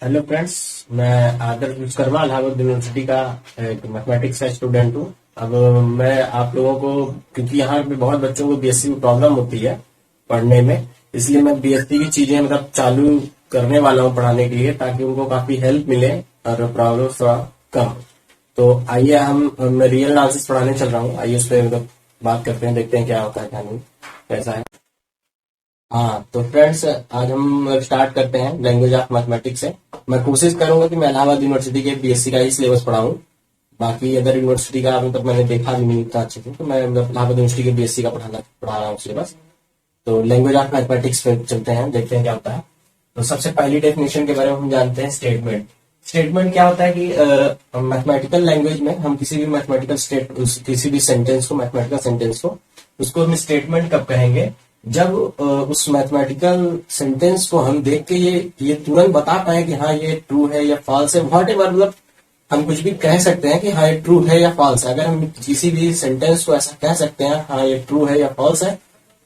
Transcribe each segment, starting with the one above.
Hello friends. मैं आदर्श Vishwakarma Allahabad university का एक मैथमेटिक्स का स्टूडेंट हूँ। अब मैं आप लोगों को, क्योंकि यहाँ पे बहुत बच्चों को बीएससी में प्रॉब्लम होती है पढ़ने में, इसलिए मैं बीएससी की चीजें मतलब चालू करने वाला हूँ पढ़ाने के लिए, ताकि उनको काफी हेल्प मिले और प्रॉब्लम थोड़ा कम हो। तो आइए मैं रियल एनालिसिस पढ़ाने चल रहा हूँ। आइए उस पर मतलब बात करते हैं, देखते हैं क्या होता है क्या नहीं, कैसा है। हाँ तो फ्रेंड्स, आज हम स्टार्ट करते हैं लैंग्वेज ऑफ मैथमेटिक्स से। मैं कोशिश करूंगा कि मैं इलाहाबाद यूनिवर्सिटी के बीएससी का ही सिलेबस पढ़ाऊं। बाकी अदर यूनिवर्सिटी का मतलब मैंने देखा भी नहीं इतना अच्छे से, तो मैं मतलब इलाहाबाद यूनिवर्सिटी के बीएससी का पढ़ा रहा हूँ सिलेबस। तो लैंग्वेज ऑफ मैथमेटिक्स पे चलते हैं, देखते हैं क्या होता है। तो सबसे पहली डेफिनेशन के बारे में हम जानते हैं स्टेटमेंट। स्टेटमेंट क्या होता है कि मैथमेटिकल लैंग्वेज में हम किसी भी किसी भी सेंटेंस को, मैथमेटिकल सेंटेंस को, उसको हम स्टेटमेंट कब कहेंगे, जब उस मैथमेटिकल सेंटेंस को हम देख के ये तुरंत बता पाए कि हाँ ये ट्रू है या फॉल्स है, व्हाट एवर, मतलब हम कुछ भी कह सकते हैं कि हाँ ये ट्रू है या फॉल्स है। अगर हम किसी भी सेंटेंस को ऐसा कह सकते हैं हाँ ये ट्रू है या फॉल्स है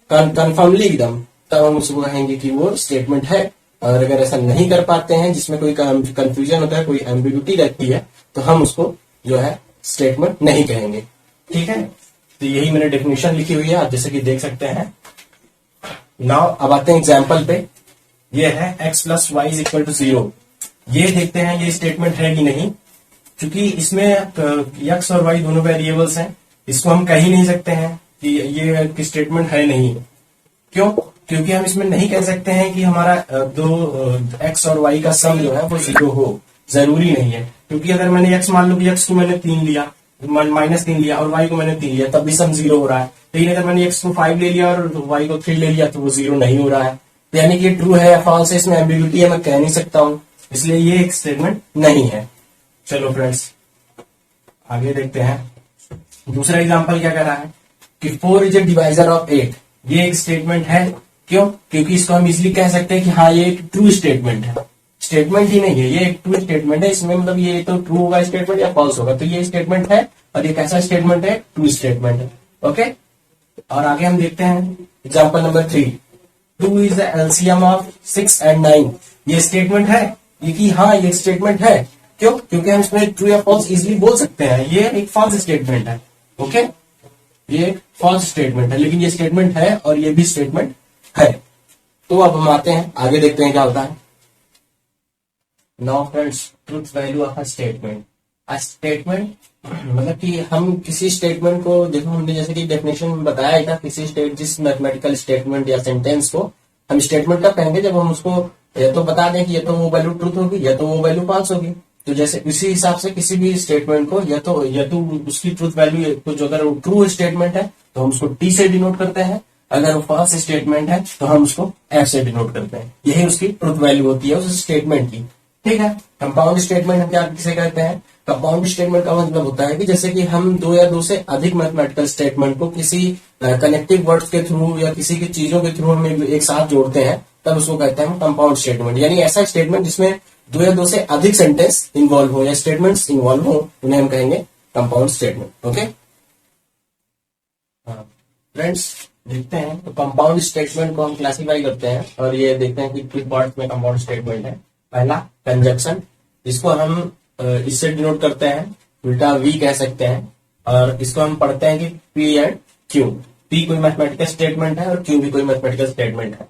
कन्फर्मली एकदम, तब हम उसको कहेंगे कि वो स्टेटमेंट है। और अगर ऐसा नहीं कर पाते हैं, जिसमें कोई कंफ्यूजन होता है, कोई एम्बिग्युइटी रहती है, तो हम उसको जो है स्टेटमेंट नहीं कहेंगे। ठीक है, तो यही मैंने डेफिनेशन लिखी हुई है, आप जैसे कि देख सकते हैं। नाउ अब आते हैं एग्जाम्पल पे। ये है x plus y is equal to 0। ये देखते हैं ये स्टेटमेंट है कि नहीं, क्योंकि इसमें x और y दोनों वेरिएबल्स हैं, इसको हम कह ही नहीं सकते हैं कि ये स्टेटमेंट है नहीं। क्यों? क्योंकि हम इसमें नहीं कह सकते हैं कि हमारा x और y का सम जो है वो 0 हो, जरूरी नहीं है। क्योंकि अगर मैंने x मान लो कि x को मैंने 3 लिया, -3 लिया, और y को मैंने 3 लिया, तब भी सम 0 हो रहा है। लेकिन अगर मैंने x को 5 ले लिया और y को 3 ले लिया, तो वो 0 नहीं हो रहा है। तो यानी कि ट्रू है या फॉल्स है, इसमें एम्बिग्युइटी है, मैं कह नहीं सकता हूं, इसलिए ये एक स्टेटमेंट नहीं है। चलो फ्रेंड्स आगे देखते हैं। दूसरा एग्जांपल क्या कह रहा है कि 4 इज ए डिवाइजर ऑफ 8। ये एक स्टेटमेंट है। क्यों? क्योंकि इसको हम इजिली कह सकते हैं कि हाँ ये एक ट्रू स्टेटमेंट है। स्टेटमेंट ही नहीं है, ये एक ट्रू स्टेटमेंट है। इसमें मतलब ये तो ट्रू होगा स्टेटमेंट या फॉल्स होगा, तो ये स्टेटमेंट है। और ये कैसा स्टेटमेंट है? ट्रू स्टेटमेंट है। ओके, और आगे हम देखते हैं example number 3। 2 is the LCM of 6 and 9। ये स्टेटमेंट है, ये कि हाँ ये स्टेटमेंट है। क्यों? क्योंकि हम इसमें ट्रू या फॉल्स इजिली बोल सकते हैं। ये एक फॉल्स स्टेटमेंट है। ओके, ये एक फॉल्स स्टेटमेंट है, लेकिन ये स्टेटमेंट है और ये भी स्टेटमेंट है। तो अब हम आते हैं आगे, देखते हैं क्या होता है। Now friends, truth value of a statement. A statement मतलब कि हम किसी स्टेटमेंट को, देखो हमने जैसे कि डेफिनेशन में बताया ही था, जिस मैथमेटिकल स्टेटमेंट या सेंटेंस को हम स्टेटमेंट कब कहेंगे, जब हम उसको या तो बता दें कि ये तो वो वैल्यू ट्रूथ होगी या तो वो वैल्यू फॉल्स होगी। तो जैसे इसी हिसाब से किसी भी स्टेटमेंट को या तो उसकी ट्रूथ वैल्यू तो जो, अगर वो ट्रू स्टेटमेंट है तो हम उसको टी से डिनोट करते हैं, अगर वो फॉल्स स्टेटमेंट है तो हम उसको एफ से डिनोट करते हैं। यही उसकी ट्रूथ वैल्यू होती है उस स्टेटमेंट की। ठीक है, कंपाउंड स्टेटमेंट हम क्या किसे कहते हैं? कंपाउंड स्टेटमेंट का मतलब होता है कि जैसे कि हम 2 या 2 से अधिक मैथमेटिकल स्टेटमेंट को किसी कनेक्टिव वर्ड्स के थ्रू या किसी की चीजों के थ्रू हम एक साथ जोड़ते हैं, तब उसको कहते हैं कंपाउंड स्टेटमेंट। यानी ऐसा स्टेटमेंट जिसमें 2 या 2 से अधिक सेंटेंस इन्वॉल्व हो या स्टेटमेंट्स इन्वॉल्व हो, उन्हें हम कहेंगे कंपाउंड स्टेटमेंट। ओके फ्रेंड्स, देखते हैं तो कंपाउंड स्टेटमेंट को हम क्लासिफाई करते हैं, और ये देखते हैं कि किस पार्ट में कंपाउंड स्टेटमेंट है। पहला कंजक्शन, इसको हम इससे डिनोट करते हैं, उल्टा वी कह सकते हैं, और इसको हम पढ़ते हैं कि पी एंड क्यू। पी कोई मैथमेटिकल स्टेटमेंट है और क्यू भी कोई मैथमेटिकल स्टेटमेंट है।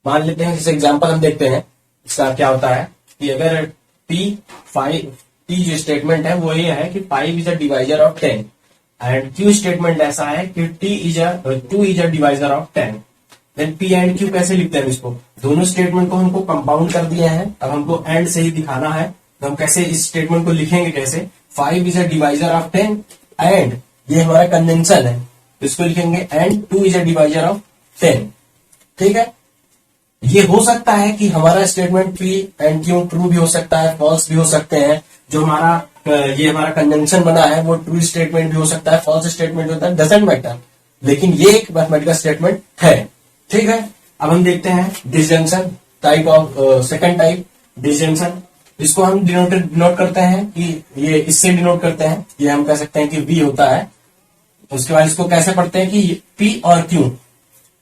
मान लेते हैं, जैसे एग्जांपल हम देखते हैं इसका क्या होता है कि अगर टी जो स्टेटमेंट है वो ये है कि 5 is a divisor of 10, and q statement ऐसा है कि 2 is a divisor of 10। Then p and q कैसे लिखते हैं इसको? दोनों स्टेटमेंट को हमको कंपाउंड कर दिया है, अब हमको एंड से ही दिखाना है, तो हम कैसे इस स्टेटमेंट को लिखेंगे? कैसे? 5 is a divisor of 10 and ये हमारा कंजंक्शन है, तो इसको लिखेंगे and 2 is a divisor of 10। ठीक है, ये हो सकता है कि हमारा statement P and Q true भी हो सकता है, फॉल्स भी हो सकते हैं। जो ये हमारा कंजंक्शन बना है वो ट्रू स्टेटमेंट भी हो सकता है, फॉल्स स्टेटमेंट होता है, डजंट मैटर, लेकिन ये एक मैथमेटिकल स्टेटमेंट है। ठीक है, अब हम देखते हैं disjunction type of second type disjunction. इसको हम डिनोट करते हैं कि ये इससे डिनोट करते हैं, ये हम कह सकते हैं कि वी होता है। उसके बाद इसको कैसे पढ़ते हैं कि पी और क्यू।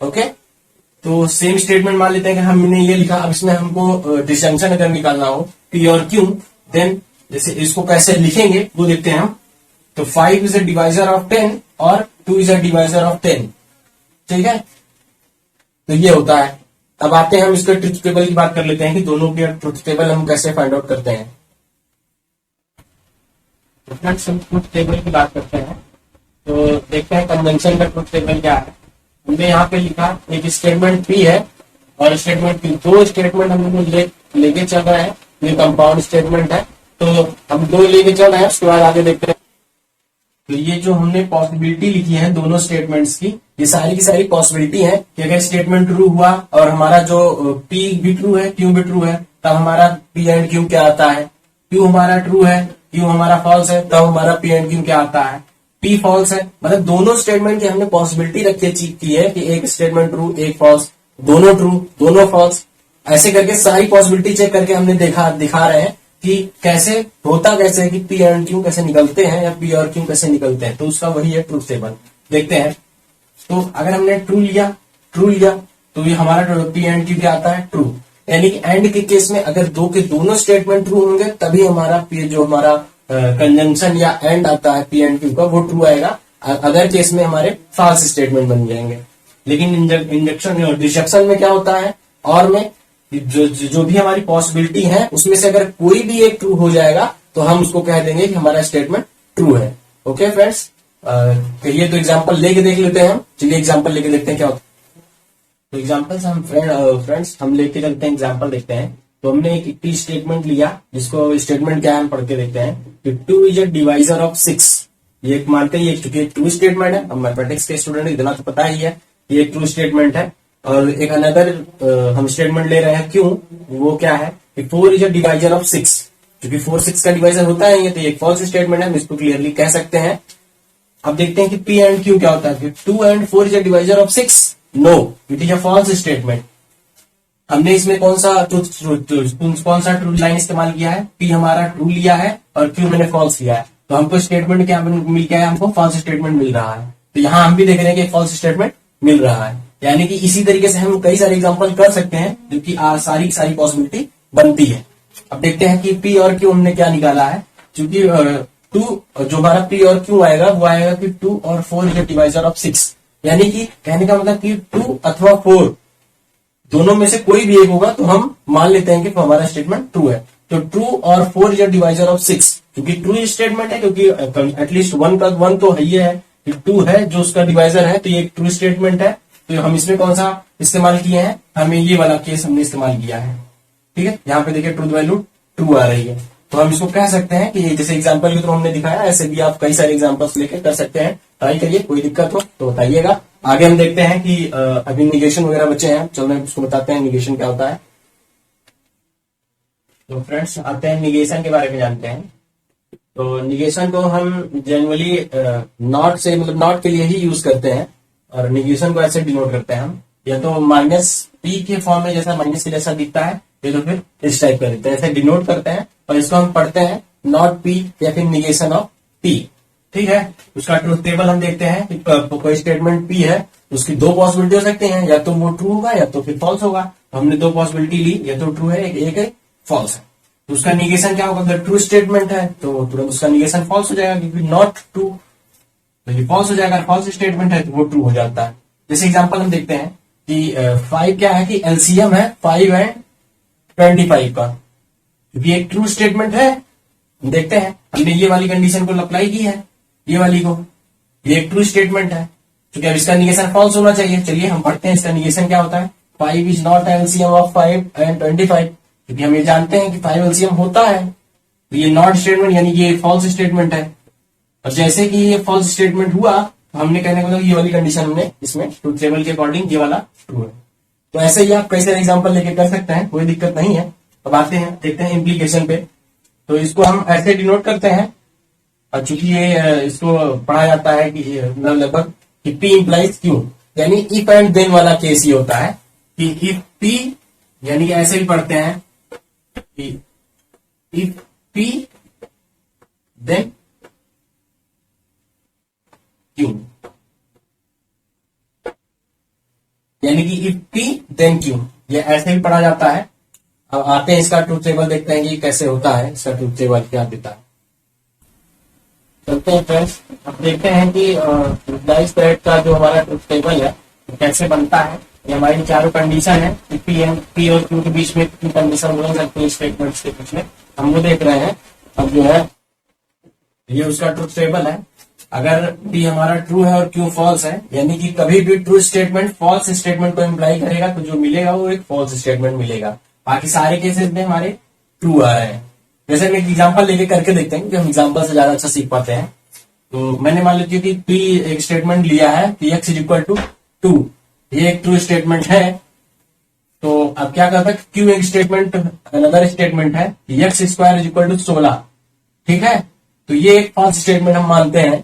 ओके, तो सेम स्टेटमेंट मान लेते हैं कि हमने ये लिखा, अब इसमें हमको डिसजंक्शन अगर निकालना हो पी और क्यू, देन जैसे इसको कैसे लिखेंगे वो देखते हैं हम। तो 5 इज अ डिवाइजर ऑफ 10 और 2 इज अ डिवाइजर ऑफ 10, ठीक है। तो ये होता है। अब आते हैं हम इसके ट्रुथ टेबल की बात कर लेते हैं कि दोनों के ट्रुथ टेबल हम कैसे फाइंड आउट करते हैं। तो फ्रेंड्स हम ट्रुथ टेबल की बात करते हैं, तो देखते हैं कन्वेंशन का ट्रुथ टेबल क्या है। हमने यहाँ पे लिखा एक स्टेटमेंट पी है और स्टेटमेंट पी, दो स्टेटमेंट हम लेके चल रहे हैं। ये कंपाउंड स्टेटमेंट है, तो हम दो लेके चल रहे हैं, उसके बाद आगे देखते हैं। तो ये जो हमने पॉसिबिलिटी लिखी है दोनों स्टेटमेंट्स की, ये सारी की सारी पॉसिबिलिटी है कि अगर स्टेटमेंट ट्रू हुआ और हमारा जो पी भी ट्रू है क्यू भी ट्रू है, तब हमारा पी एंड क्यू क्या आता है। क्यू हमारा ट्रू है, क्यू हमारा फॉल्स है, तब हमारा पी एंड क्यू क्या आता है, पी फॉल्स है। मतलब दोनों स्टेटमेंट की हमने पॉसिबिलिटी रखी की है कि एक स्टेटमेंट ट्रू एक फॉल्स, दोनों ट्रू दोनों फॉल्स, ऐसे करके सारी पॉसिबिलिटी चेक करके हमने दिखा रहे हैं कि कैसे होता कैसे है कि पी एंड क्यू कैसे निकलते हैं या पी और क्यू कैसे निकलते हैं। तो उसका वही है ट्रूथ टेबल। देखते हैं, तो अगर हमने ट्रू लिया तो ये हमारा पी एंड क्यू क्या आता है, ट्रू। यानी कि एंड के केस में अगर दो के दोनों स्टेटमेंट ट्रू होंगे तभी हमारा पी जो हमारा कंजंक्शन या एंड आता है पी एंड क्यू का वो ट्रू आएगा। अदर केस में हमारे फॉल्स स्टेटमेंट बन जाएंगे। लेकिन इंडक्शन और डिडक्शन में क्या होता है, और में जो भी हमारी पॉसिबिलिटी है उसमें से अगर कोई भी एक ट्रू हो जाएगा तो हम उसको कह देंगे कि हमारा स्टेटमेंट ट्रू है। ओके फ्रेंड्स, कहिए तो एग्जांपल लेके देख लेते हैं हम। चलिए एग्जांपल लेके देखते हैं क्या होता है। तो एग्जांपल्स हम फ्रेंड्स हम लेके चलते हैं, एग्जांपल देखते हैं। तो हमने एक टी स्टेटमेंट लिया, जिसको स्टेटमेंट क्या है हम पढ़ के देखते हैं कि 2 इज अ डिवाइजर ऑफ 6। ये मानते हैं ये ट्रू स्टेटमेंट है। हम मैथमेटिक्स के स्टूडेंट इतना तो पता ही है, ये एक ट्रू स्टेटमेंट है। और एक अनदर हम स्टेटमेंट ले रहे हैं क्यों, वो क्या है कि 4 इज अ डिवाइजर ऑफ 6, क्योंकि 4 6 का डिवाइजर होता है ये, तो एक फॉल्स स्टेटमेंट है, हम इसको क्लियरली कह सकते हैं। अब देखते हैं कि पी एंड क्यू क्या होता है। 2 and 4 is a divisor of 6, no, it is a false statement. हमने इसमें कौन सा ट्रू लाइन इस्तेमाल किया है, पी हमारा ट्रू लिया है और क्यू मैंने फॉल्स लिया है, तो हमको स्टेटमेंट क्या मिल गया है, हमको फॉल्स स्टेटमेंट मिल रहा है। तो यहाँ हम भी देख रहे हैं कि फॉल्स स्टेटमेंट मिल रहा है। यानी कि इसी तरीके से हम कई सारे एग्जांपल कर सकते हैं जो कि सारी सारी पॉसिबिलिटी बनती है। अब देखते हैं कि पी और क्यू हमने क्या निकाला है। क्योंकि 2 जो हमारा पी और क्यू आएगा वो आएगा कि 2 और 4 इज अ डिवाइजर ऑफ 6। यानी कि कहने का मतलब कि 2 अथवा 4 दोनों में से कोई भी एक होगा तो हम मान लेते हैं कि हमारा स्टेटमेंट ट्रू है। तो ट्रू और 4 इज अ डिवाइजर ऑफ 6, क्योंकि ट्रू स्टेटमेंट है, क्योंकि एटलीस्ट 1 का 1 तो है, ये है 2 है जो उसका डिवाइजर है, तो ये एक ट्रू स्टेटमेंट है। तो हम इसमें कौन सा इस्तेमाल किए हैं, हमें ये वाला केस हमने इस्तेमाल किया है। ठीक है, यहाँ पे देखिए ट्रूथ वैल्यू ट्रू आ रही है, तो हम इसको कह सकते हैं कि जैसे एग्जांपल के थ्रू हमने दिखाया, ऐसे भी आप कई सारे एग्जांपल्स लेके कर सकते हैं। ट्राई करिए, कोई दिक्कत हो तो बताइएगा। आगे हम देखते हैं कि अभी निगेशन वगैरह बचे हैं, चलो मैं उसको बताते हैं निगेशन क्या होता है। तो फ्रेंड्स आते हैं निगेशन के बारे में जानते हैं। तो निगेशन को हम जनरली नॉट से मतलब नॉट के लिए ही यूज करते हैं, और निगेशन को ऐसे डिनोट करते हैं हम, या तो माइनस पी के फॉर्म में जैसा माइनस के जैसा दिखता है, या तो फिर इस टाइप का दिखता है, ऐसे डिनोट करते हैं। और इसको हम पढ़ते हैं नॉट पी या फिर निगेशन ऑफ पी। ठीक है, उसका ट्रूथ टेबल हम देखते हैं कि कोई स्टेटमेंट पी है, उसकी दो पॉसिबिलिटी हो सकती हैं, या तो वो ट्रू होगा या तो फिर फॉल्स होगा। तो हमने दो पॉसिबिलिटी ली, या तो ट्रू है एक है फॉल्स है। तो उसका निगेशन क्या होगा, अगर ट्रू स्टेटमेंट है तो तुरंत उसका निगेशन फॉल्स हो जाएगा, क्योंकि नॉट ट्रू तो ये फॉल्स हो जाएगा। फॉल्स स्टेटमेंट है तो वो ट्रू हो जाता है। जैसे एग्जांपल हम देखते हैं कि 5 क्या है कि एलसीएम है 5 एंड 25 का, क्योंकि एक ट्रू स्टेटमेंट है। देखते हैं, हमने ये वाली कंडीशन को अप्लाई की है, ये वाली को, ये एक ट्रू स्टेटमेंट है, क्योंकि अब इसका निगेशन फॉल्स होना चाहिए। चलिए हम पढ़ते हैं इसका निगेशन क्या होता है। 5 is not LCM of 5 and 25, क्योंकि हम ये जानते हैं कि 5 एलसीएम होता है, तो ये नॉट स्टेटमेंट यानी कि ये फॉल्स स्टेटमेंट है। और जैसे कि ये फॉल्स स्टेटमेंट हुआ तो हमने कहने का मतलब ये वाली कंडीशन हमने इसमें ट्रूथ टेबल के अकॉर्डिंग ये वाला ट्रू है। तो ऐसे ही आप कई सारे एग्जांपल लेके कर सकते हैं, कोई दिक्कत नहीं है। अब आते हैं देखते हैं इम्प्लीकेशन पे। तो इसको हम ऐसे डिनोट करते हैं, और चूंकि ये इसको पढ़ा जाता है कि लगभग कि पी इंप्लाइज क्यू, यानी इफ एंड देन वाला केस ये होता है कि इफ पी, यानी कि ऐसे भी पढ़ते हैं कि इफ पी देन क्यू। यानी कि इफ पी देन क्यू, ये ऐसे भी पढ़ा जाता है। अब आते हैं इसका ट्रूथ टेबल, देखते हैं कि कैसे होता है, इसका ट्रूथ टेबल क्या देता है। चलते हैं फ्रेंड्स, अब देखते हैं कि इम्प्लाइज दैट का जो हमारा ट्रूथ टेबल है कैसे बनता है। ये हमारी चारों कंडीशन है, पी और क्यू के बीच में कितनी कंडीशन हो सकती है स्टेटमेंट्स के बीच में, हम वो देख रहे हैं। अब जो है ये उसका ट्रूथ टेबल है। अगर पी हमारा ट्रू है और क्यू फॉल्स है, यानी कि कभी भी ट्रू स्टेटमेंट फॉल्स स्टेटमेंट को इम्प्लाई करेगा, तो जो मिलेगा वो एक फॉल्स स्टेटमेंट मिलेगा। बाकी सारे केसेस में हमारे ट्रू आ रहे हैं। जैसे हम एक एग्जाम्पल लेके करके देखते हैं कि हम एग्जाम्पल से ज्यादा अच्छा सीख पाते हैं। तो मैंने मान लीजिए कि पी एक स्टेटमेंट लिया है कि एक्स इज इक्वल टू 2, ये एक ट्रू स्टेटमेंट है। तो अब क्या करता है, क्यू एक स्टेटमेंट, अनदर स्टेटमेंट है x square is equal to 16, ठीक है। तो ये एक फॉल्स स्टेटमेंट हम मानते हैं,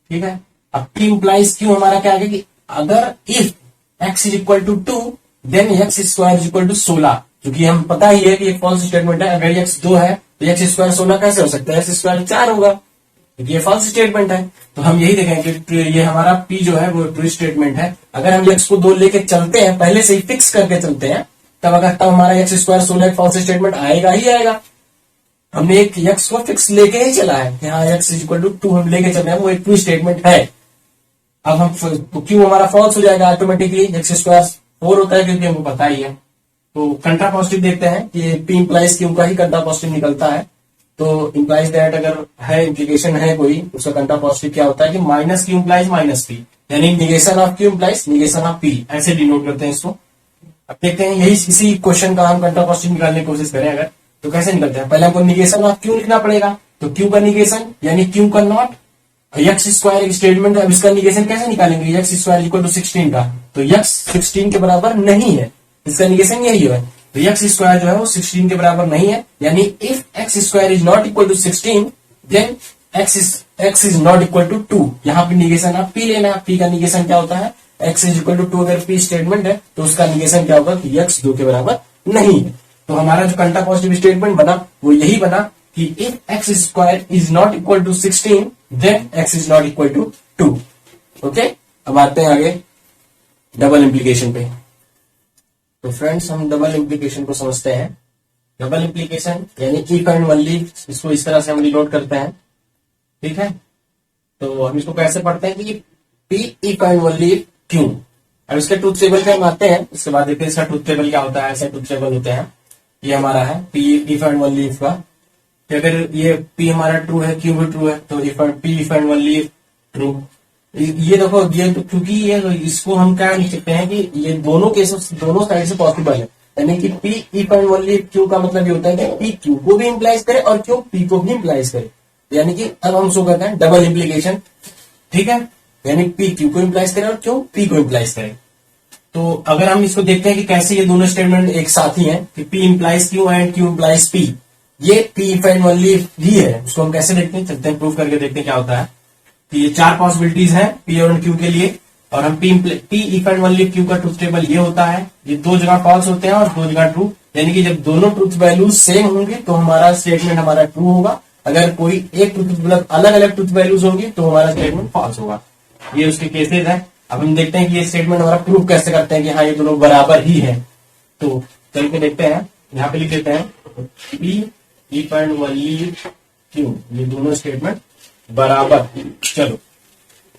ठीक है। अब पी इंप्लाइज क्यू हमारा क्या है कि अगर if x is equal to 2 then x square is equal to 16, क्योंकि हम पता ही है कि एक फॉल्स स्टेटमेंट है। अगर एक्स 2 है तो एक्स स्क्वायर 16 कैसे हो सकता है, एक्स स्क्वायर 4 होगा, क्योंकि ये फॉल्स स्टेटमेंट है। तो हम यही देखेंगे कि ये हमारा पी जो है वो ट्रू स्टेटमेंट है। अगर हम एक्स को 2 लेके चलते हैं, पहले से ही फिक्स करके चलते हैं, तब हमारा एक्स स्क्वायर 16 फॉल्स स्टेटमेंट आएगा ही आएगा। हमने एक एक्स को फिक्स लेके ही चला है कि हाँ एक्स इज इक्वल टू 2 हम लेके चल रहे हैं, वो एक ट्रू स्टेटमेंट है। अब हम क्यों हमारा फॉल्स हो जाएगा ऑटोमेटिकली, एक्स स्क्वायर 4 होता है क्योंकि हमको पता ही है। तो कंट्रा पॉजिटिव देखते हैं कि पी इंप्लाइज क्यू का ही कंट्रा पॉजिटिव निकलता है। तो इंप्लाइज दैट अगर है, इंप्लीकेशन है कोई, उसका कंट्रा पॉजिटिव क्या होता है कि minus Q implies minus P, यानी negation of Q implies negation of P, ऐसे डिनोट करते हैं इसको। अब देखते हैं यही इसी क्वेश्चन का हम कंट्रा पॉजिटिव निकालने की कोशिश करें अगर, तो कैसे निकलते हैं। पहले हमको निगेशन ऑफ क्यू लिखना पड़ेगा। तो क्यू का निगेशन यानी क्यू का नॉट, एक्स स्क्वायर एक स्टेटमेंट है। अब इसका निगेशन कैसे निकालेंगे, एक्स स्क्वायर इक्वल टू 16 का, तो एक्स 16 के बराबर नहीं है, इसका निगेशन यही है। तो एक्स स्क्वायर जो है वो 16 के बराबर नहीं है, यानी if x square is not equal to 16 then x is not equal to 2। यहाँ पे निगेशन आप पी लेना, पी का निगेशन क्या होता है, एक्स इज इक्वल टू 2। अगर पी स्टेटमेंट है तो उसका निगेशन क्या होगा कि एक्स 2 के बराबर नहीं है। तो हमारा जो कंट्रा पॉजिटिव स्टेटमेंट बना वो यही बना कि if x square is not equal to 16 then x is not equal to 2। Okay, अब आते हैं आगे डबल इंप्लीकेशन पे। तो फ्रेंड्स हम डबल इंप्लीकेशन को समझते हैं। डबल इंप्लीकेशन यानी इफ एंड ओनली, इसको इस तरह से हम डिनोट करते हैं, ठीक है। तो हम इसको कैसे पढ़ते हैं कि P if and only Q. अब इसके ट्रूथ टेबल पे हम आते हैं, उसके बाद देखते हैं इसका ट्रूथ टेबल क्या होता है। ऐसे ट्रूथ टेबल होते हैं, ये हमारा है P if and only if का। कि अगर ये पी हमारा ट्रू है, क्यू भी ट्रू है, तो if P if and only true. ये देखो, ये तो क्योंकि ये इसको हम क्या लिख सकते हैं कि ये दोनों केसेस दोनों साइड से पॉसिबल है, यानी कि P if and only Q का मतलब ये होता है कि पी क्यू को भी इम्प्लाइज करे और क्यू पी को भी इम्प्लाइज करे। यानी कि अब हम शो करते हैं डबल इम्प्लीकेशन, ठीक है, यानी पी क्यू को इम्प्लाइज करे और क्यू पी को इम्प्लाइज करे। तो अगर हम इसको देखते हैं कि कैसे ये दोनों स्टेटमेंट एक साथ ही हैं कि P implies Q and Q implies P, ये पी इफ एंड ओनली भी है। उसको हम कैसे देखते हैं, चलते हैं प्रूव करके देखते हैं क्या होता है। कि ये 4 पॉसिबिलिटीज हैं पी और क्यू के लिए, और हम P if and only Q का ट्रूथ टेबल ये होता है। ये 2 जगह फॉल्स होते हैं और 2 जगह ट्रू, यानी कि जब दोनों ट्रूथ वैल्यूज सेम होंगे तो हमारा स्टेटमेंट हमारा ट्रू होगा। अगर कोई एक ट्रूथ मतलब अलग अलग ट्रूथ वैल्यूज होंगी तो हमारा स्टेटमेंट फॉल्स होगा। ये उसके केसेस है। अब हम देखते हैं कि ये स्टेटमेंट हमारा प्रूव कैसे करते हैं कि हाँ ये दोनों बराबर ही है। तो चल के देखते हैं, यहाँ पे लिख देते हैं P if and only Q, ये दोनों स्टेटमेंट बराबर। चलो,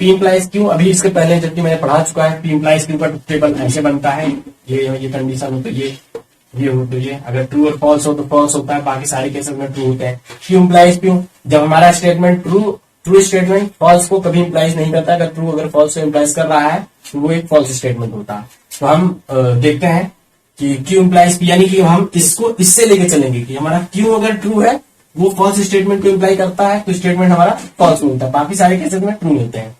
पी इम्प्लाइज क्यू, अभी इसके पहले जबकि मैंने पढ़ा चुका है। पी इम्प्लाइज क्यू का टेबल ऐसे बनता है, ये कंडीशन हो तो ये हो तो ये, अगर ट्रू और फॉल्स हो तो फॉल्स होता है, बाकी सारे केसेस में ट्रू होते हैं। क्यू इम्प्लाइज क्यू, जब हमारा स्टेटमेंट ट्रू स्टेटमेंट फॉल्स को कभी इम्प्लाइज नहीं करता। अगर ट्रू अगर फॉल्स को इम्प्लाइज कर रहा है तो वो एक फॉल्स स्टेटमेंट होता है। तो हम देखते हैं कि क्यू इम्प्लाइज पी, यानी कि हम इसको इससे लेके चलेंगे कि हमारा क्यू अगर ट्रू है वो फॉल्स स्टेटमेंट को इम्प्लाई करता है तो स्टेटमेंट हमारा फॉल्स मिलता है, बाकी सारे केसेस में ट्रू मिलते हैं।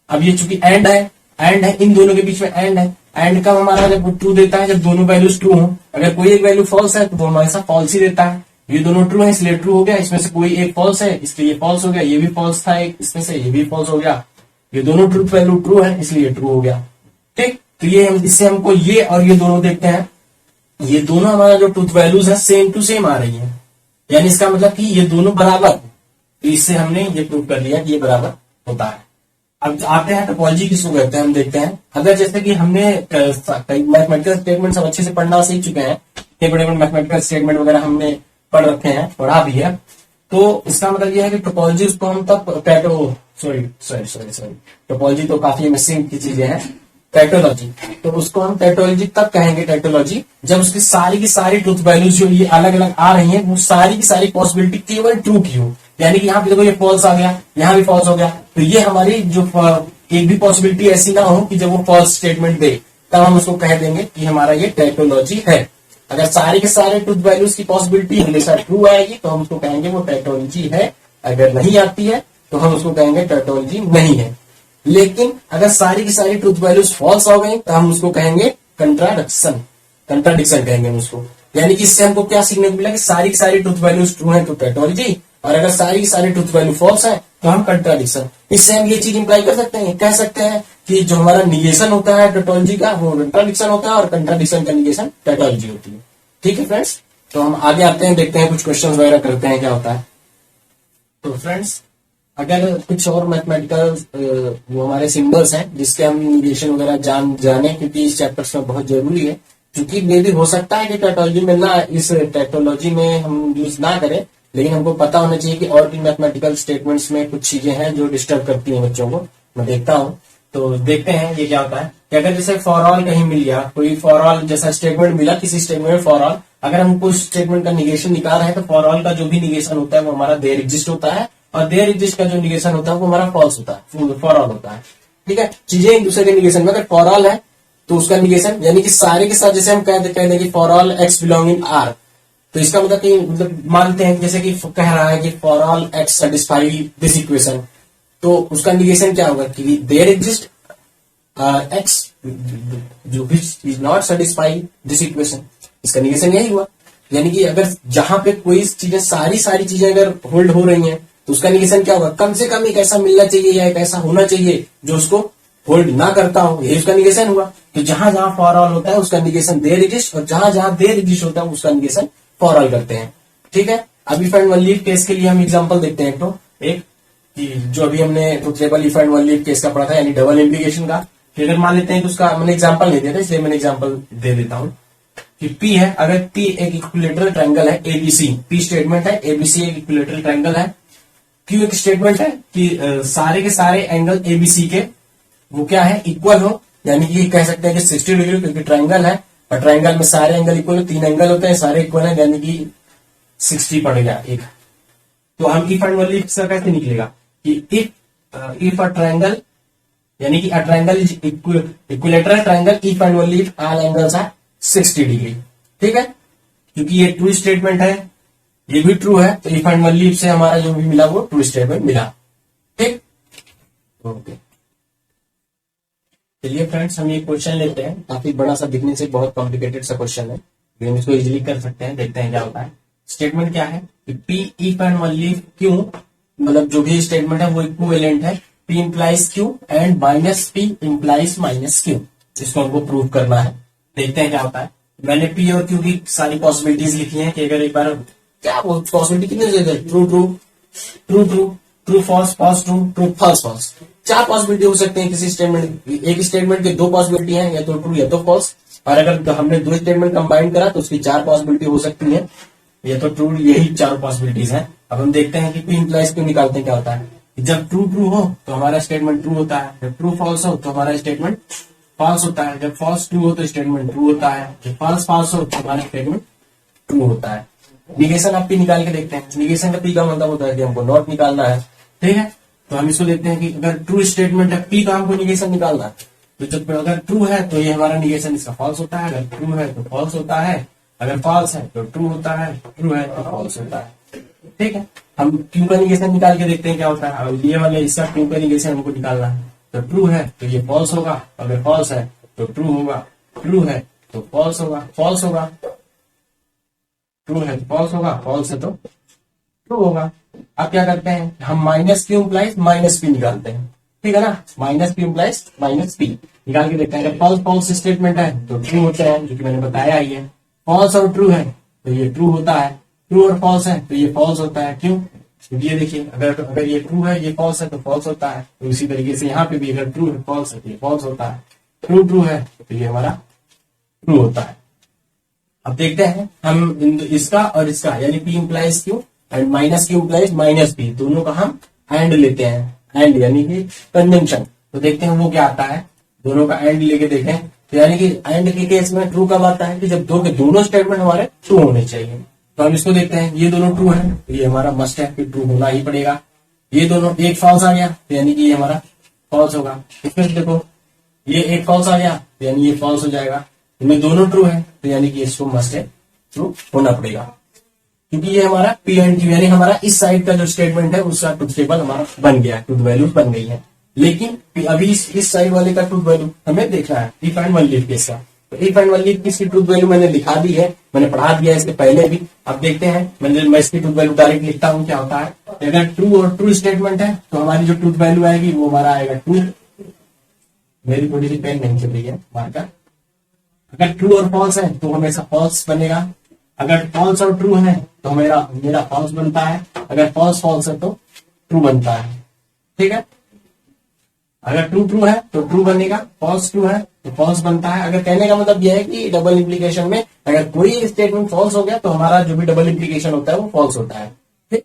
अब ये चूंकि एंड है, इन दोनों के बीच में एंड है। एंड कब हमारा जब ट्रू देता है, जब दोनों वैल्यूज ट्रू हो। अगर कोई एक वैल्यू फॉल्स है तो वो हमेशा फॉल्स ही देता है। ये दोनों ट्रू है इसलिए ट्रू हो गया, इसमें से कोई एक फॉल्स है इसलिए ये फॉल्स हो गया, ये भी फॉल्स था एक इसमें से, ये भी फॉल्स हो गया। ये दोनों ट्रूथ वैल्यू ट्रू है इसलिए ट्रू हो गया, ठीक। तो ये इससे हमको ये और ये दोनों देखते हैं, ये दोनों हमारा जो ट्रूथ वैल्यूज है सेम टू सेम आ रही है, यानी इसका मतलब कि ये दोनों बराबर है। तो इससे हमने ये प्रूव कर लिया कि ये बराबर होता है। अब आते हैं टोपोलॉजी किसको कहते हैं, हम देखते हैं। अगर जैसे कि हमने मैथमेटिकल स्टेटमेंट सब अच्छे से पढ़ना सीख चुके हैं, ये बड़े बड़े मैथमेटिकल स्टेटमेंट वगैरह हमने पढ़ रखे हैं, पढ़ा भी है, तो इसका मतलब यह है कि टोपोलॉजी उसको हम तब टोपोलॉजी तो काफी मिसिंग की चीजें हैं। टैटोलॉजी, तो उसको हम टैटोलॉजी तब कहेंगे, टैटोलॉजी, जब उसकी सारी ट्रूथ वैल्यूज जो ये अलग अलग आ रही हैं, वो सारी की सारी पॉसिबिलिटी केवल ट्रू की हो। यानी कि यहाँ पे देखो ये फॉल्स आ गया, यहाँ भी फॉल्स हो गया, तो ये हमारी जो एक भी पॉसिबिलिटी ऐसी ना हो कि जब वो फॉल्स स्टेटमेंट दे, तब हम उसको कह देंगे कि हमारा ये टैटोलॉजी है। अगर सारे के सारे ट्रूथ वैल्यूज की पॉसिबिलिटी हमेशा ट्रू आएगी तो हम उसको कहेंगे वो टैटोलॉजी है। अगर नहीं आती है तो हम उसको कहेंगे टैटोलॉजी नहीं है। लेकिन अगर सारी की सारी ट्रूथ वैल्यूज फॉल्स हो गई तो हम उसको कहेंगे कंट्राडिक्शन कहेंगे हम उसको। यानी कि इससे हमको क्या सीखने को मिला कि सारी की सारी ट्रूथ वैल्यूज ट्रू है तो टैटोलॉजी, और अगर सारी की सारी ट्रूथ वैल्यू फॉल्स है तो हम कंट्राडिक्शन। इससे हम ये चीज इंप्लाई कर सकते हैं, कह सकते हैं कि जो हमारा निगेशन होता है टैटोलॉजी का वो कंट्राडिक्शन होता है, और कंट्राडिक्शन का निगेशन टैटोलॉजी होती है। ठीक है फ्रेंड्स, तो हम आगे आते हैं, देखते हैं कुछ क्वेश्चन वगैरह करते हैं क्या होता है। तो फ्रेंड्स, अगर कुछ और मैथमेटिकल वो हमारे सिंबल्स हैं जिसके हम निगेशन वगैरह जाने, क्योंकि इस चैप्टर्स में बहुत जरूरी है, क्योंकि मे भी हो सकता है कि टैटोलॉजी में ना, इस टैटोलॉजी में हम यूज ना करें, लेकिन हमको पता होना चाहिए कि और भी मैथमेटिकल स्टेटमेंट्स में कुछ चीजें हैं जो डिस्टर्ब करती हैं बच्चों को। मैं देखता हूँ, तो देखते हैं ये क्या होता है कि अगर जैसे फॉर ऑल कहीं मिल गया, कोई फॉर ऑल जैसा स्टेटमेंट मिला किसी स्टेटमेंट में फॉर ऑल, अगर हमको उस स्टेटमेंट का निगेशन निकाल रहे हैं तो फॉर ऑल का जो भी निगेशन होता है वो हमारा देयर एग्जिस्ट होता है, और देयर एग्जिस्ट का जो निगेशन होता है वो हमारा फॉल्स होता है, फॉर ऑल होता है। ठीक है, चीजें एक दूसरे के निगेशन में, अगर फॉर ऑल है तो उसका निगेशन, यानी कि सारे के साथ, जैसे हम कह दें कि for all x belong in are, तो इसका मतलब कि मतलब मानते हैं जैसे कि कह रहा है कि for all x satisfy this equation, तो उसका निगेशन क्या होगा कि देयर एग्जिस्ट एक्स जो which is not satisfy this equation, इसका निगेशन यही हुआ। यानी कि अगर जहां पे कोई चीजें सारी चीजें अगर होल्ड हो रही हैं तो उसका निगेशन क्या होगा, कम से कम एक ऐसा मिलना चाहिए या एक ऐसा होना चाहिए जो उसको होल्ड ना करता हो, यही उसका निगेशन हुआ। तो जहां जहां फॉर ऑल होता है उसका निगेशन देयर एग्जिस्ट, और जहां जहां देयर एग्जिस्ट होता है उसका निगेशन फॉर ऑल करते हैं। ठीक है, अब if and only leaf case के लिए हम एग्जांपल देखते हैं। तो एक कि जो अभी हमने truth table if and only leaf case का पढ़ा था, यानी डबल इम्प्लीकेशन का, कि अगर मान लेते हैं कि उसका मैंने एग्जांपल नहीं दिया था इसलिए मैंने एग्जांपल दे देता हूं कि P है, अगर P एक इक्विलेटरल ट्रायंगल है एबीसी, P स्टेटमेंट है, एबीसी एक इक्विलेटरल ट्रायंगल है, Q एक स्टेटमेंट है कि सारे के सारे एंगल एबीसी के वो क्या है, इक्वल हो, यानी कि कह सकते हैं कि 60 डिग्री, क्योंकि ट्रायंगल है और ट्रायंगल में सारे एंगल इक्वल हो, 3 एंगल होते हैं, सारे इक्वल है, यानी कि 60 पड़ गया एक। तो हम इफ एंड वन लीफ कैसे निकलेगा कि इफ अ ट्रायंगल, यानी कि a triangle is equilateral triangle if and only if all angles are 60 degree. ठीक है, क्योंकि ये ट्रू स्टेटमेंट है, ये भी ट्रू है, तो इफ एंड वन लीफ से हमारा जो भी मिला वो ट्रू स्टेटमेंट मिला। ठीक, ओके। चलिए फ्रेंड्स, हम ये क्वेश्चन लेते हैं, काफी बड़ा सा, दिखने से बहुत कॉम्प्लिकेटेड सा क्वेश्चन है, हम इसको इजिली कर सकते हैं। देखते हैं क्या होता है। स्टेटमेंट क्या है कि P if and only leaf Q, मतलब जो भी स्टेटमेंट है वो इक्विवेलेंट है, P implies Q and minus P implies minus Q। इसको हमको प्रूव करना है, देखते हैं क्या होता है। मैंने P और Q की सारी पॉसिबिलिटीज लिखी हैं कि अगर एक बार क्या वो पॉसिबिलिटी कितनी जगह, true true true true true false false true true false false, 4 possibility हो सकते हैं किसी स्टेटमेंट। एक स्टेटमेंट के 2 पॉसिबिलिटी है, या तो ट्रू या तो फॉल्स, और अगर हमने 2 स्टेटमेंट कंबाइन करा तो उसकी 4 पॉसिबिलिटी हो सकती है, या तो ट्रू, यही 4 पॉसिबिलिटीज हैं। अब हम देखते हैं कि P इंप्लाइज क्यों निकालते हैं, क्या होता है। जब ट्रू ट्रू हो तो हमारा स्टेटमेंट ट्रू होता है, जब ट्रू फॉल्स हो तो हमारा स्टेटमेंट फॉल्स होता है, जब फॉल्स ट्रू हो तो स्टेटमेंट ट्रू होता है, जब फॉल्स फॉल्स हो तो हमारा स्टेटमेंट ट्रू होता है। निगेशन आप P निकाल के देखते हैं। निगेशन का P का मतलब होता है कि हमको नॉट निकालना है। ठीक है, तो हम इसको देखते हैं कि अगर ट्रू स्टेटमेंट है P का हमको निगेशन निकालना है, तो जब अगर ट्रू है तो ये हमारा निगेशन इसका फॉल्स होता है, अगर ट्रू है तो फॉल्स होता है, अगर फॉल्स है तो ट्रू होता है, ट्रू है तो फॉल्स होता है। ठीक है, हम Q का निगेशन निकाल के देखते हैं क्या होता है। अब ये वाले इसका Q का निगेशन हमको निकालना है, तो ट्रू है तो ये फॉल्स होगा, अगर फॉल्स है तो ट्रू होगा, ट्रू है तो फॉल्स होगा, फॉल्स होगा, ट्रू है तो फॉल्स होगा, फॉल्स है तो ट्रू होगा। अब क्या करते हैं, हम minus Q implies minus P निकालते हैं। ठीक है ना, minus Q implies minus P निकाल के देखते हैं। अगर फॉल्स फॉल्स स्टेटमेंट है तो ट्रू होता है, जो कि मैंने बताया ही है। फॉल्स और ट्रू है तो ये ट्रू होता है, ट्रू और फॉल्स है तो ये फॉल्स होता है। क्यों, क्योंकि ये देखिए अगर अगर ये ट्रू है ये फॉल्स है तो फॉल्स होता है, तो इसी तरीके से यहाँ पे भी अगर ट्रू है फॉल्स है तो ये फॉल्स होता है, ट्रू ट्रू है तो ये हमारा ट्रू होता है। अब देखते हैं हम इसका और इसका यानी P implies Q and minus Q implies minus P, दोनों का हम एंड लेते हैं, एंड यानी कि कंजंक्शन। तो देखते हैं वो क्या आता है, दोनों का एंड लेके देखें। तो यानी कि एंड के केस में ट्रू कब आता है कि जब दो के दोनों स्टेटमेंट हमारे ट्रू होने चाहिए। तो हम इसको देखते हैं, ये दोनों ट्रू है तो ये हमारा मस्ट है कि ट्रू होना ही पड़ेगा। ये दोनों एक फॉल्स आ गया तो यानी कि ये हमारा फॉल्स होगा। इसमें देखो ये एक फॉल्स आ गया तो यानी ये फॉल्स हो जाएगा। इनमें दोनों ट्रू है तो यानी कि इसको मस्ट है ट्रू होना पड़ेगा, क्योंकि ये हमारा P एंड Q यानी हमारा इस साइड का जो स्टेटमेंट है उसका ट्रूथ टेबल हमारा बन गया, ट्रूथ वैल्यू बन गई है। लेकिन अभी इस साइड वाले का ट्रूथ वैल्यू हमें देखना है, if and only leaf case का। तो if and only leaf case की ट्रूथ वैल्यू मैंने लिखा दी है, मैंने पढ़ा दिया इसके पहले भी। अब देखते हैं, मैं इसकी ट्रूथ वैल्यू डायरेक्ट लिखता हूँ क्या होता है। अगर ट्रू और ट्रू स्टेटमेंट है तो हमारी जो ट्रूथ वैल्यू आएगी वो हमारा आएगा ट्रू। मेरी थोड़ी सी पेन नहीं चल रही है मार्कर। अगर ट्रू और फॉल्स है तो हमेशा फॉल्स बनेगा, अगर फॉल्स और ट्रू है तो मेरा फॉल्स बनता है, अगर फॉल्स फॉल्स है तो ट्रू बनता है। ठीक है, अगर ट्रू ट्रू है तो ट्रू बनेगा, फॉल्स ट्रू है तो फॉल्स बनता है। अगर कहने का मतलब यह है कि डबल इंप्लीकेशन में अगर कोई स्टेटमेंट फॉल्स हो गया तो हमारा जो भी डबल इंप्लीकेशन होता है वो फॉल्स होता है। ठीक,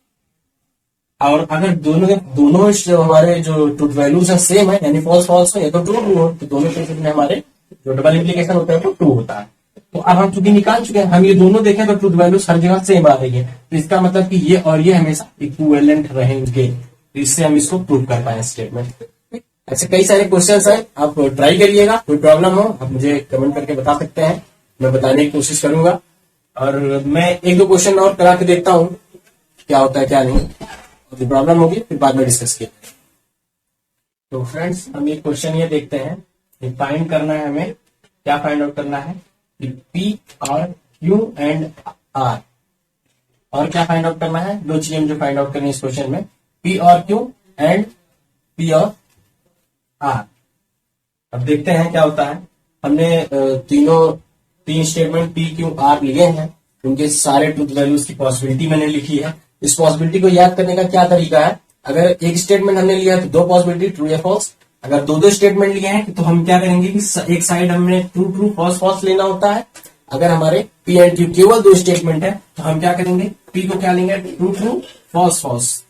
और अगर दोनों हमारे जो ट्रूथ वैल्यूज है सेम है यानी फॉल्स फॉल्स है तो ट्रू ट्रू हो, तो दोनों केसेस में हमारे जो डबल इंप्लीकेशन होता है वो ट्रू होता है। तो अब हम चूंकि निकाल चुके हैं, हम ये दोनों देखें तो ट्रूथ वैल्यूज हर जगह सेम आ रही है, तो इसका मतलब कि ये और ये हमेशा इक्विवेलेंट रहेंगे, तो इससे हम इसको प्रूव कर पाए स्टेटमेंट। ऐसे कई सारे क्वेश्चंस हैं, आप ट्राई करिएगा। कोई प्रॉब्लम हो आप मुझे कमेंट करके बता सकते हैं, मैं बताने की कोशिश करूंगा। और मैं एक दो क्वेश्चन और करा के देखता हूँ क्या होता है क्या नहीं, और प्रॉब्लम होगी फिर बाद में डिस्कस किया। तो फ्रेंड्स हम ये क्वेश्चन ये देखते हैं, फाइंड करना है हमें, क्या फाइंड आउट करना है कि P और Q एंड R, और क्या फाइंड आउट करना है, दो चीजें जो फाइंड आउट करनी है इस क्वेश्चन में, P और Q एंड P और R। अब देखते हैं क्या होता है। हमने तीन स्टेटमेंट P Q R लिए हैं, उनके सारे ट्रूथ वैल्यूज की पॉसिबिलिटी मैंने लिखी है। इस पॉसिबिलिटी को याद करने का क्या तरीका है, अगर एक स्टेटमेंट हमने लिया है तो दो पॉसिबिलिटी ट्रू या फॉल्स। अगर दो स्टेटमेंट लिए हैं तो हम क्या करेंगे कि एक साइड हमने ट्रू ट्रू फॉल्स फॉल्स लेना होता है। अगर हमारे P एंड Q केवल दो स्टेटमेंट है तो हम क्या करेंगे, P को क्या लेंगे ट्रू ट्रू फॉल्स फॉल्स,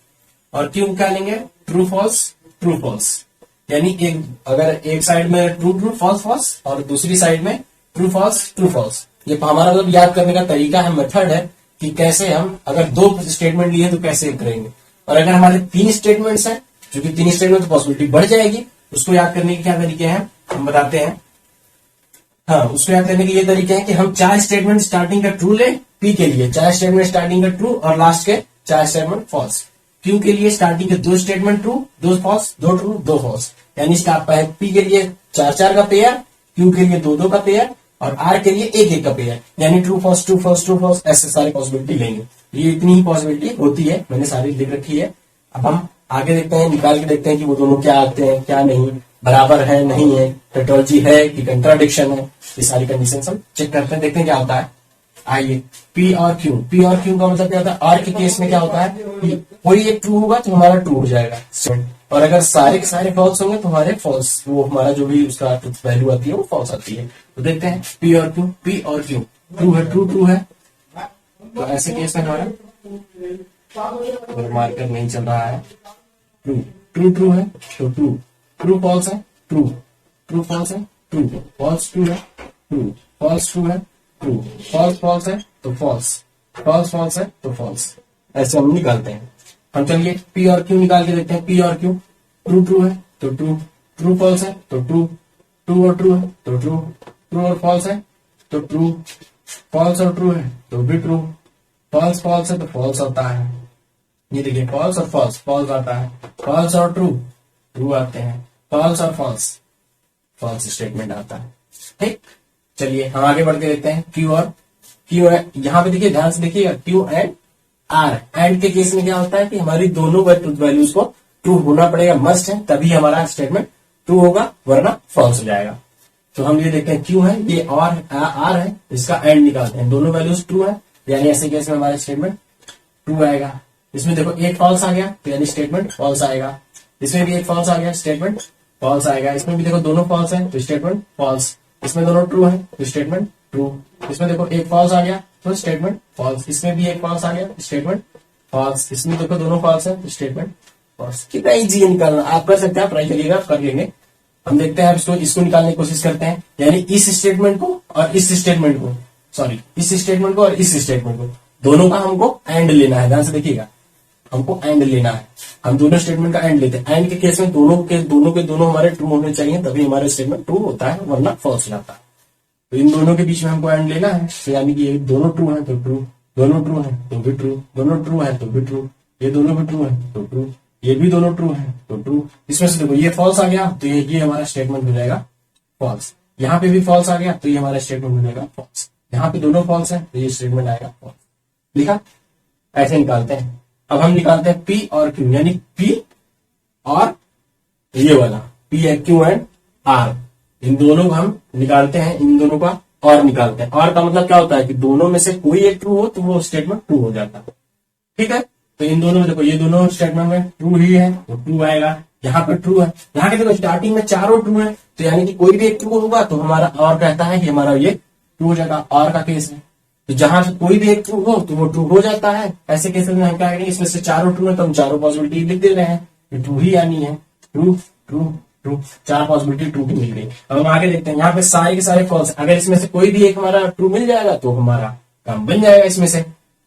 और Q को क्या लेंगे ट्रू फॉल्स ट्रू फॉल्स। यानी अगर एक साइड में ट्रू ट्रू फॉल्स फॉल्स और दूसरी साइड में ट्रू फॉल्स ट्रू फॉल्स। ये हमारा मतलब याद करने का तरीका है, मेथड है कि कैसे हम अगर दो स्टेटमेंट लिए तो कैसे करेंगे। और अगर हमारे तीन स्टेटमेंट्स हैं, जो कि तीन स्टेटमेंट तो पॉसिबिलिटी बढ़ जाएगी, उसको याद करने के क्या तरीके हैं हम बताते हैं। हाँ, उसको याद करने के ये तरीके हैं कि हम चार स्टेटमेंट स्टार्टिंग का ट्रू ले, P के लिए चार स्टेटमेंट स्टार्टिंग का ट्रू और लास्ट के चार स्टेटमेंट फॉल्स। Q के लिए स्टार्टिंग के दो स्टेटमेंट ट्रू, दो फॉल्स, दो ट्रू दो फॉल्स, यानी P के लिए चार चार का पेयर, Q के लिए दो दो का पेयर और R के लिए एक एक का पेयर, यानी true false true false true false, ऐसे सारी पॉसिबिलिटी लेंगे। ये इतनी ही पॉसिबिलिटी होती है, मैंने सारी लिख रखी है। अब हम आगे देखते हैं, निकाल के देखते हैं कि वो दोनों क्या आते हैं क्या नहीं, बराबर है नहीं है, टेट्रोलॉजी है कि कंट्राडिक्शन है, ये सारी कंडीशन हम चेक करते हैं, देखते हैं क्या होता है। आइए P और Q का मतलब क्या होता है, R के केस में क्या होता है कि कोई एक ट्रू होगा तो हमारा ट्रू हो जाएगा, और अगर सारे के सारे फॉल्स होंगे तो हमारे फॉल्स, वो हमारा जो भी उसका वैल्यू आती है वो फॉल्स आती है। तो देखते हैं P और Q ट्रू है ट्रू ट्रू है, तो ऐसे केस में हमारा मार्कर नहीं चल रहा है, ट्रू ट्रू ट्रू है तो ट्रू, ट्रू फॉल्स है ट्रू, ट्रू फॉल्स है ट्रू, फॉल्स ट्रू है ट्रू, फॉल्स ट्रू है ट्रू, फॉल्स फॉल्स है तो फॉल्स, फॉल्स फॉल्स है तो फॉल्स, ऐसे हम निकालते हैं। हम चलिए P और Q निकाल के देखते हैं। P और Q ट्रू ट्रू है तो ट्रू, ट्रू फॉल्स है तो ट्रू, ट्रू और ट्रू है तो ट्रू, ट्रू और फॉल्स है तो ट्रू, फॉल्स और ट्रू है तो भी ट्रू, फॉल्स फॉल्स है तो फॉल्स होता है। ये देखिए फॉल्स और फॉल्स, फॉल्स आता है, फॉल्स और ट्रू ट्रू आते हैं, फॉल्स और फॉल्स फॉल्स स्टेटमेंट आता है। ठीक, चलिए हम आगे बढ़ के देखते हैं Q और Q है, यहाँ पे देखिए ध्यान से देखिएगा Q एंड R। एंड के केस में क्या होता है कि हमारी दोनों वैल्यूज को ट्रू होना पड़ेगा, मस्ट है, तभी हमारा स्टेटमेंट ट्रू होगा, वरना फॉल्स हो जाएगा। तो हम ये देखते हैं Q है, ये R है, इसका एंड निकालते हैं, दोनों वैल्यूज ट्रू है, यानी ऐसे केस में हमारा स्टेटमेंट ट्रू आएगा। इसमें देखो एक फॉल्स आ गया तो यानी स्टेटमेंट फॉल्स आएगा। इसमें भी एक फॉल्स आ गया, स्टेटमेंट फॉल्स आएगा। इसमें भी देखो दोनों फॉल्स है तो स्टेटमेंट फॉल्स। इसमें दोनों ट्रू है तो स्टेटमेंट ट्रू। इसमें देखो एक फॉल्स आ गया तो स्टेटमेंट फॉल्स। इसमें भी एक फॉल्स आ गया, स्टेटमेंट फॉल्स। इसमें देखो दोनों फॉल्स है तो स्टेटमेंट फॉल्स। कितना इजी है निकालना, आप कर सकते हैं, आप ट्राई करिएगा, आप कर लेंगे। हम देखते हैं इसको निकालने की कोशिश करते हैं, यानी इस स्टेटमेंट को और इस स्टेटमेंट को, सॉरी इस स्टेटमेंट को और इस स्टेटमेंट को, दोनों का हमको एंड लेना है। ध्यान से देखिएगा, हमको एंड लेना है। हम दोनों स्टेटमेंट का एंड लेते हैं। एंड के केस में दोनों के दोनों हमारे ट्रू होने चाहिए, तभी हमारा स्टेटमेंट ट्रू होता है, वरना फॉल्स जाता है। तो इन दोनों के बीच में हमको एंड लेना है, तो यानी कि ये दोनों ट्रू है तो ट्रू, दोनों ट्रू है तो भी ट्रू, दोनों ट्रू है तो भी ट्रू, ये दोनों भी ट्रू है तो ट्रू, ये भी दोनों ट्रू है तो ट्रू। इसमें से देखो ये फॉल्स आ गया तो ये हमारा स्टेटमेंट हो जाएगा फॉल्स। यहाँ पे भी फॉल्स आ गया तो ये हमारा स्टेटमेंट हो जाएगा फॉल्स। यहाँ पे दोनों फॉल्स है तो ये स्टेटमेंट आएगा फॉल्स। लिखा? ऐसे निकालते हैं। अब हम निकालते हैं P और Q, यानी P और ये वाला P Q एंड R, इन दोनों को हम निकालते हैं, इन दोनों का और निकालते हैं। और का मतलब क्या होता है कि दोनों में से कोई एक ट्रू हो तो वो स्टेटमेंट ट्रू हो जाता है। ठीक है, तो इन दोनों में देखो ये दोनों स्टेटमेंट में ट्रू ही है तो ट्रू आएगा। यहाँ पे ट्रू है, यहाँ के देखो स्टार्टिंग में चारों ट्रू है, तो यानी कि कोई भी एक ट्रू होगा तो हमारा और कहता है कि हमारा ये ट्रू हो जाएगा। और का केस है, तो जहां से कोई भी एक ट्रू हो तो वो ट्रू हो जाता है। ऐसे केसेस में हम क्या करेंगे, इसमें से चारों ट्रू है तो हम चारों पॉसिबिलिटी लिख दे रहे हैं, ये ट्रू ही आनी है। ट्रू ट्रू ट्रू, चार पॉसिबिलिटी ट्रू की मिल गई। अब हम आगे देखते हैं, यहाँ पे सारे के सारे फॉल्स। अगर इसमें से कोई भी एक हमारा ट्रू मिल जाएगा तो हमारा काम बन जाएगा। इसमें से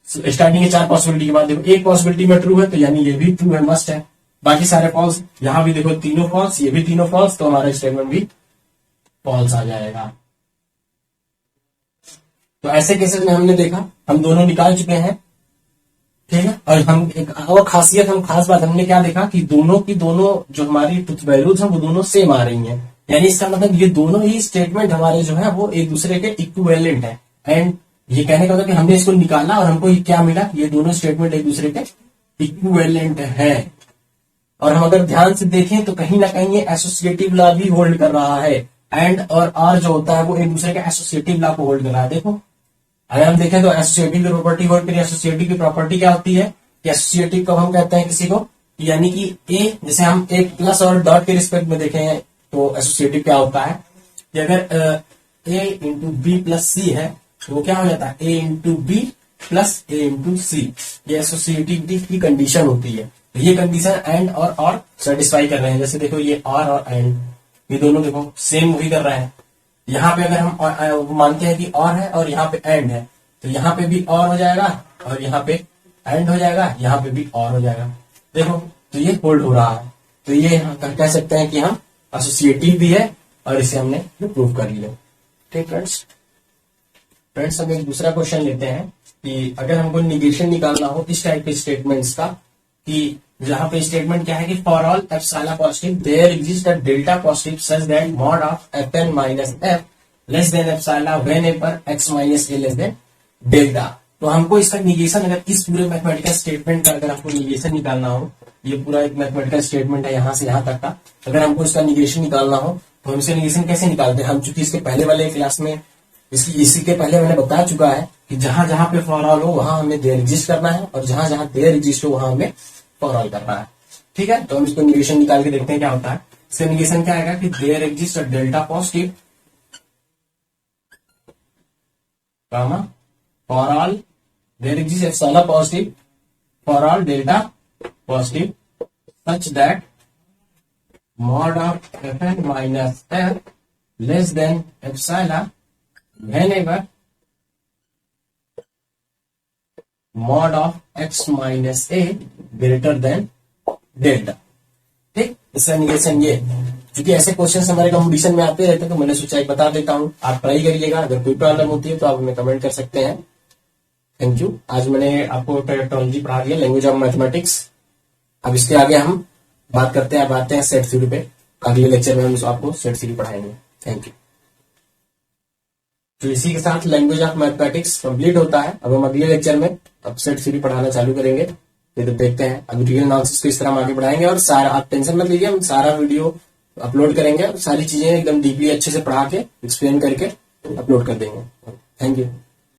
स्टार्टिंग के चार पॉसिबिलिटी के बाद देखो एक पॉसिबिलिटी में ट्रू है तो यानी ये भी ट्रू है, मस्ट है। बाकी सारे फॉल्स, यहाँ भी देखो तीनों फॉल्स, ये भी तीनों फॉल्स, तो हमारा स्टेटमेंट भी फॉल्स आ जाएगा। तो ऐसे केसेस में हमने देखा, हम दोनों निकाल चुके हैं। ठीक है, और हम एक और खासियत, हम खास बात हमने क्या देखा कि दोनों की दोनों जो हमारी ट्रुथ वैल्यूज हैं वो दोनों सेम आ रही हैं। यानी इसका मतलब ये दोनों ही स्टेटमेंट हमारे जो है वो एक दूसरे के इक्विवेलेंट है। एंड ये कहने का मतलब कि हमने इसको निकाला और हमको ये क्या मिला, ये दोनों स्टेटमेंट एक दूसरे के इक्विवेलेंट है। और हम अगर ध्यान से देखें तो कहीं ना कहीं ये एसोसिएटिव लॉ भी होल्ड कर रहा है। एंड और जो होता है वो एक दूसरे के एसोसिएटिव लॉ को होल्ड कर रहा है। देखो अगर हम देखें तो एसोसिएटिव की प्रॉपर्टी होल्ड करिए। एसोसिएटिव की प्रॉपर्टी क्या होती है कि एसोसिएटिव कब हम कहते हैं किसी को, यानी कि ए, जैसे हम एक प्लस और डॉट के रिस्पेक्ट में देखें तो एसोसिएटिव क्या होता है कि अगर ए इंटू बी प्लस सी है तो वो क्या हो जाता है, ए इंटू बी प्लस ए इंटू सी। ये एसोसिएटिव की कंडीशन होती है। तो ये कंडीशन एंड और सेटिस्फाई कर रहे हैं। जैसे देखो ये और एंड, ये दोनों देखो सेम वही कर रहे हैं। यहाँ पे अगर हम मानते हैं कि और है और यहाँ पे एंड है तो यहाँ पे भी और हो जाएगा और यहाँ पे एंड हो जाएगा, यहाँ पे भी और हो जाएगा। देखो तो ये होल्ड हो रहा है। तो ये कह सकते हैं कि हम एसोसिएटिव भी है और इसे हमने प्रूव कर लिया। ठीक फ्रेंड्स, हम एक दूसरा क्वेश्चन लेते हैं कि अगर हमको निगेशन निकालना हो इस टाइप के स्टेटमेंट्स का, कि जहां पे स्टेटमेंट क्या है कि for all epsilon positive there exist a delta positive such that mod of fn minus f less than epsilon whenever x minus a less than delta. तो हमको इसका निगेशन, अगर इस पूरे मैथमेटिकल स्टेटमेंट का अगर हमको निगेशन निकालना हो, ये पूरा एक मैथमेटिकल स्टेटमेंट है यहाँ से यहाँ तक का, अगर हमको इसका निगेशन निकालना हो तो हम इसका निगेशन कैसे निकालते हैं। हम चूंकि इसके पहले वाले क्लास में इसी के पहले मैंने बता चुका है कि जहां जहां पे फॉर ऑल हो वहां हमें देयर एग्जिस्ट करना है और जहां जहां देयर एग्जिस्ट हो वहां हमें फॉर ऑल करना है। ठीक है, तो हम इसको निगेशन निकाल के देखते हैं क्या होता है। इसका निगेशन क्या आएगा कि there exist delta positive comma for all there exist epsilon positive for all delta positive such that mod of fn minus f less than epsilon whenever mod of x minus a greater than delta। ठीक, इसका negation ये, क्योंकि ऐसे question हमारे competition में आते रहते हैं तो मैंने सोचा एक बता देता हूं, आप ट्राई करिएगा। अगर कोई प्रॉब्लम होती है तो आप हमें कमेंट कर सकते हैं। Thank you. आज मैंने आपको टेक्नोलॉजी पढ़ा दिया, लैंग्वेज ऑफ मैथमेटिक्स। अब इसके आगे हम बात करते हैं, अब आते हैं सेट थ्योरी पे। अगले लेक्चर में हम आपको सेट थ्योरी पढ़ाएंगे। Thank you. तो इसी के साथ लैंग्वेज ऑफ मैथमेटिक्स कंप्लीट होता है। अब हम अगले लेक्चर में अब सेट थ्योरी पढ़ाना चालू करेंगे। ये तो देखते हैं अब रियल एनालिसिस को इस तरह हम आगे बढ़ाएंगे और सारा, आप टेंशन मत लीजिए, हम सारा वीडियो अपलोड करेंगे और सारी चीजें एकदम डीपली अच्छे से पढ़ा के एक्सप्लेन करके अपलोड कर देंगे। Thank you.